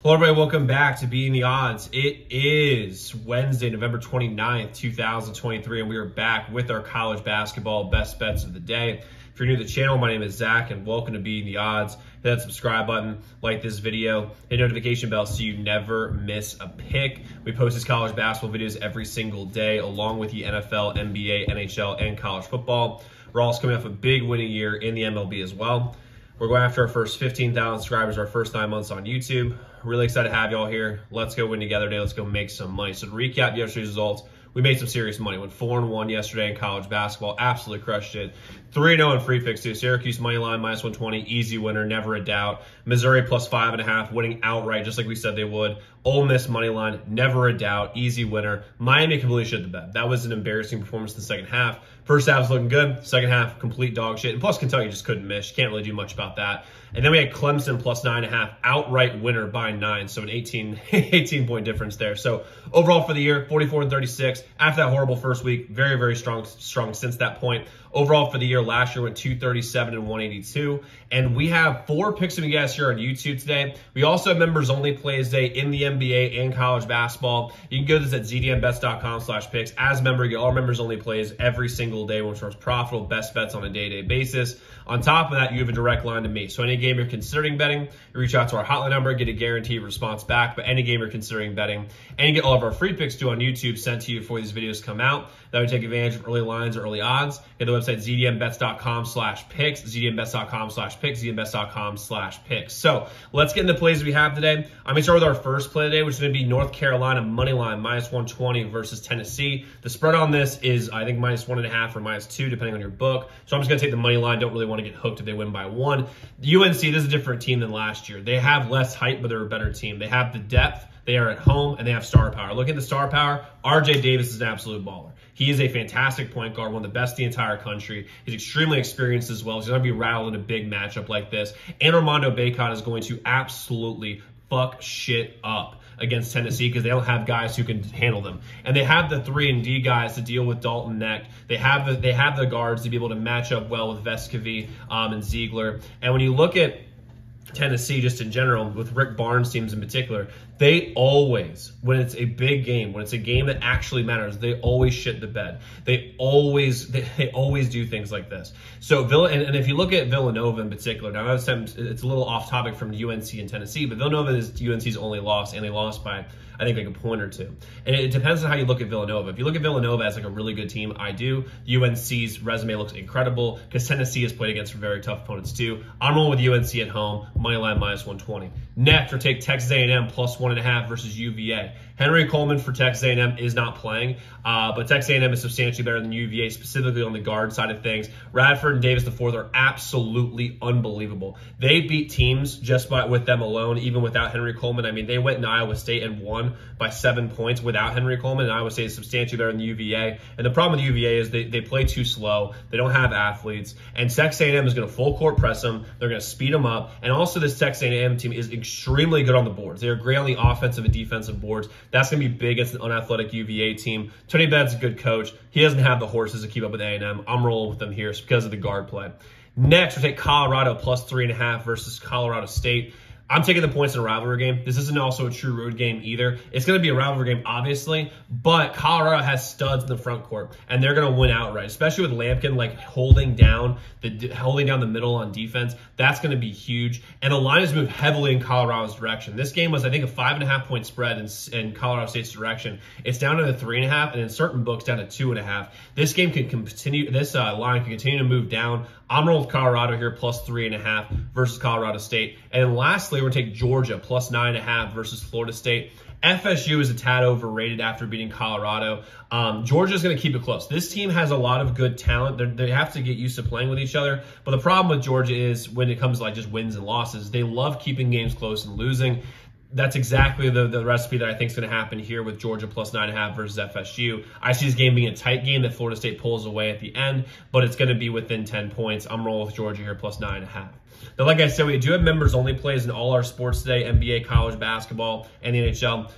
Hello everybody, welcome back to Beating the Odds. It is Wednesday, November 29th, 2023, and we are back with our college basketball best bets of the day. If you're new to the channel, my name is Zach, and welcome to Beating the Odds. Hit that subscribe button, like this video, hit notification bell so you never miss a pick. We post these college basketball videos every single day, along with the NFL, NBA, NHL, and college football. We're also coming off a big winning year in the MLB as well. We're going after our first 15,000 subscribers, our first 9 months on YouTube. Really excited to have y'all here. Let's go win together today. Let's go make some money. So to recap yesterday's results, we made some serious money. Went 4-1 yesterday in college basketball. Absolutely crushed it. 3-0 in free picks too. Syracuse money line minus 120, easy winner, never a doubt. Missouri plus 5.5, winning outright, just like we said they would. Ole Miss money line, never a doubt, easy winner. Miami completely shit the bed. That was an embarrassing performance in the second half. First half was looking good. Second half, complete dog shit. And plus, Kentucky just couldn't miss. You can't really do much about that. And then we had Clemson plus 9.5, outright winner by 9. So an 18-point difference there. So overall for the year, 44-36. After that horrible first week, very, very strong since that point. Overall for the year, last year went 237 and 182. And we have 4 picks of you guys here on YouTube today. We also have members only plays day in the NBA and college basketball. You can go to this at zdmbets.com/picks. As a member, you get all members only plays every single day, which are profitable best bets on a day-to-day basis. On top of that, you have a direct line to me. So any game you're considering betting, you reach out to our hotline number, get a guaranteed response back. But any game you're considering betting, and you get all of our free picks too on YouTube sent to you before these videos come out. That would take advantage of early lines or early odds. Get the website zdmbets.com/picks, zdmbets.com/picks, zdmbets.com/picks. So let's get into the plays we have today. I'm going to start with our first play today, which is going to be North Carolina money line minus 120 versus Tennessee. The spread on this is, I think, minus 1.5 or minus 2, depending on your book. So I'm just going to take the money line. Don't really want to get hooked if they win by 1. UNC, this is a different team than last year. They have less height, but they're a better team. They have the depth. They are at home, and they have star power. Look at the star power. RJ Davis is an absolute baller. He is a fantastic point guard, one of the best in the entire country. He's extremely experienced as well. He's going to be rattled in a big matchup like this. And Armando Bacot is going to absolutely fuck shit up against Tennessee because they don't have guys who can handle them. And they have the 3-and-D guys to deal with Dalton Neck. They have the guards to be able to match up well with Vescovi and Ziegler. And when you look at Tennessee just in general, with Rick Barnes teams in particular, they always, when it's a big game, when it's a game that actually matters, they always shit the bed. They always do things like this. So and if you look at Villanova in particular, now it's a little off topic from UNC and Tennessee, but Villanova is UNC's only loss, and they lost by, I think, like a point or 2. And it depends on how you look at Villanova. If you look at Villanova as like a really good team, I do. UNC's resume looks incredible because Tennessee has played against very tough opponents too. I'm rolling with UNC at home, money line minus 120. Next, we'll take Texas A&M plus 1.5 versus UVA. Henry Coleman for Texas A&M is not playing, but Texas A&M is substantially better than UVA, specifically on the guard side of things. Radford and Davis IV are absolutely unbelievable. They beat teams just with them alone, even without Henry Coleman. I mean, they went in Iowa State and won by 7 points without Henry Coleman, and Iowa State is substantially better than UVA. And the problem with UVA is they play too slow. They don't have athletes. And Texas A&M is going to full court press them. They're going to speed them up. And also this Texas A&M team is extremely good on the boards. They are great on the offensive and defensive boards. That's going to be big against an unathletic UVA team. Tony Bennett's a good coach. He doesn't have the horses to keep up with A&M. I'm rolling with them here because of the guard play. Next, we'll take Colorado plus 3.5 versus Colorado State. I'm taking the points in a rivalry game. This isn't also a true road game either. It's going to be a rivalry game, obviously, but Colorado has studs in the front court, and they're going to win outright, especially with Lampkin like holding down the middle on defense. That's going to be huge, and the line has moved heavily in Colorado's direction. This game was, I think, a 5.5-point spread in Colorado State's direction. It's down to the 3.5, and in certain books down to 2.5. This game can continue. This line can continue to move down. I'm rolling with Colorado here plus 3.5 versus Colorado State, and then lastly, we're going to take Georgia plus 9.5 versus Florida State. FSU is a tad overrated after beating Colorado. Georgia's going to keep it close. This team has a lot of good talent. They have to get used to playing with each other. But the problem with Georgia is when it comes to like just wins and losses, they love keeping games close and losing. That's exactly the recipe that I think is going to happen here with Georgia plus 9.5 versus FSU. I see this game being a tight game that Florida State pulls away at the end, but it's going to be within 10 points. I'm rolling with Georgia here plus 9.5. Now, like I said, we do have members-only plays in all our sports today, NBA, college basketball, and the NHL.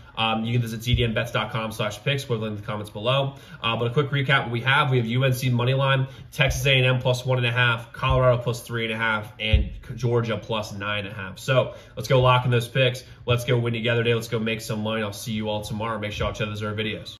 You can visit zdnbets.com/picks. We'll link in the comments below. But a quick recap, what we have UNC moneyline, Texas A&M plus 1.5, Colorado plus 3.5, and Georgia plus 9.5. So let's go lock in those picks. Let's go win together today. Let's go make some money. I'll see you all tomorrow. Make sure y'all check those other videos.